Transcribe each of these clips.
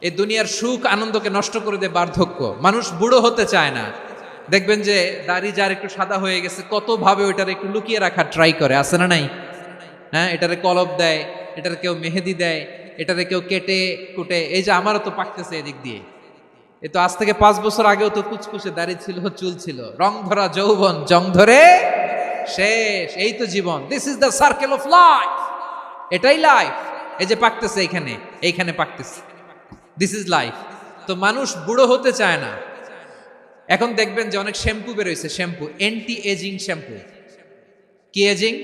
এই দুনিয়ার সুখ আনন্দকে নষ্ট করে দেয় বার্ধক্য। মানুষ বুড়ো হতে চায় না। দেখবেন যে দাড়ি যার একটু সাদা হয়ে গেছে কত ভাবে ওইটার একটু লুকিয়ে রাখার ট্রাই করে, আছে না নাই? হ্যাঁ, এটারে কলপ দেয়, এটার কেউ মেহেদি দেয়, এটারে কেউ কেটে কুটে। এই যে আমারও তো পাকতেছে এদিক দিয়ে, এ তো আজ থেকে 5 বছর আগেও তো কুচকুচে দাড়ি ছিল, চুল ছিল, রং ধরা যৌবন জং ধরে শেষ। এই তো জীবন, this is the circle of life, এটাই লাইফ। এই যে পাকতেছে এইখানে, এইখানে পাকতেছে, দিস ইজ লাইফ। তো মানুষ বুড়ো হতে চায় না। এখন দেখবেন যে অনেক শ্যাম্পু বেরোইছে, শ্যাম্পু অ্যান্টি এজিং শ্যাম্পু। কি এজিং?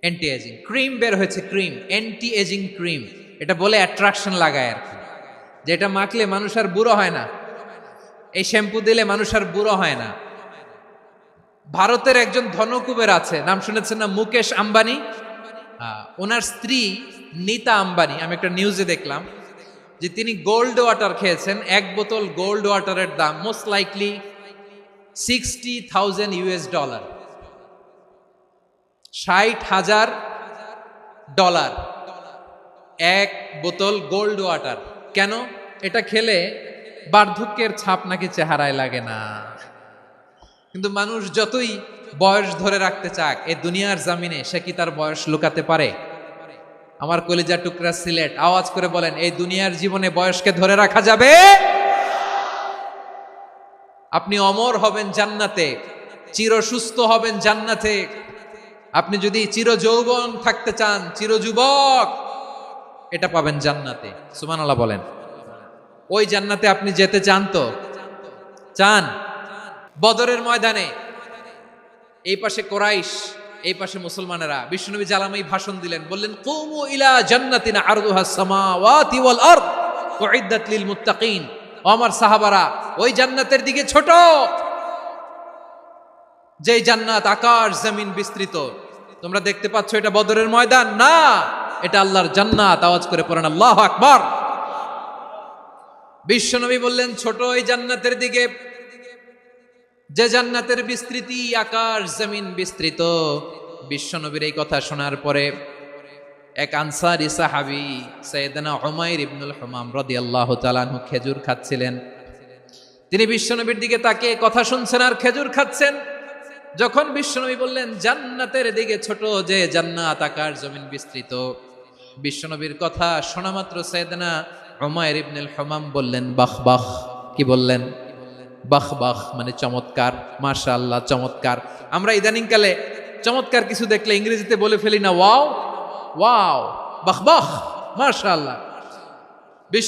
Anti aging. ক্রিম বের হয়েছে, ক্রিম অ্যান্টি এজিং ক্রিম। এটা বলে অ্যাট্রাকশন লাগায় আর কি, যেটা মাখলে মানুষ আর বুড়ো হয় না। এই শ্যাম্পু দিলে মানুষ আর বুড়ো হয় না। ভারতের একজন ধনকুবের আছে, নাম শুনেছেন না? মুকেশ আম্বানি। ওনার স্ত্রী নীতা আম্বানি, আমি একটা নিউজে দেখলাম যে তিনি গোল্ড ওয়াটার খেয়েছেন। 1 বোতল গোল্ড ওয়াটারের দাম মোস্ট লাইকলি $60,000, $60,000 1 বোতল গোল্ড ওয়াটার। কেন? এটা খেলে বার্ধক্যের ছাপ নাকি চেহারায় লাগে না। কিন্তু মানুষ যতই বয়স ধরে রাখতে চাক এই দুনিয়ার জামিনে, সে কি তার বয়স লুকাতে পারে? আমার কলিজার টুকরা সিলেট, আওয়াজ করে বলেন, এই দুনিয়ার জীবনে বয়সকে ধরে রাখা যাবে? আপনি অমর হবেন জান্নাতে, চির সুস্থ হবেন জান্নাতে। আপনি যদি চির যৌবন থাকতে চান, চির যুবক, এটা পাবেন জান্নাতে। সুবহানাল্লাহ বলেন। ওই জান্নাতে আপনি যেতে চান তো? চান? বদরের ময়দানে এই পাশে কোরাইশ, এই পাশে মুসলমানেরা। বিশ্বনবী জালামাই ভাষণ দিলেন, বললেন, কুমু ইলা জান্নাতিন আরদুহাস সামাওয়াতি ওয়াল আরদ উইদ্দাত লিল মুত্তাকিন। ও আমার সাহাবারা, ওই জান্নাতের দিকে ছোট, যেই জান্নাত আকাশ জমিন বিস্তৃত। তোমরা দেখতে পাচ্ছ এটা বদরের ময়দান না, এটা আল্লাহর জান্নাত। আওয়াজ করে পড়েন আল্লাহু আকবার। বিশ্বনবী বললেন, ছোট ওই জান্নাতের দিকে, যে জান্নাতের বিস্তৃতি আকাশ জমিন বিস্তৃত। বিশ্বনবীর এই কথা শোনার পরে এক আনসারী সাহাবী সাইয়েদনা উমাইর ইবনুল হুমাম রাদিয়াল্লাহু তাআলা আনহু খেজুর খাচ্ছিলেন। তিনি বিশ্বনবীর দিকে তাকিয়ে কথা শুনছেন আর খেজুর খাচ্ছেন। যখন বিশ্বনবী বললেন জান্নাতের দিকে ছোট, যে জান্নাত আকাশ জমিন বিস্তৃত, বিশ্বনবীর কথা শোনা মাত্র সাইয়েদনা উমাইর ইবনুল হুমাম বললেন বাহ বাহ। কি বললেন? বাহ বাহ, মানে চমৎকার, মাশাআল্লাহ, চমৎকার। আমরা ইদানিং কালে চমৎকার কিছু দেখলে ইংরেজিতে বলে ফেলি না ওয়াও, ওয়াও, বাহ বাহ, মাশাআল্লাহ।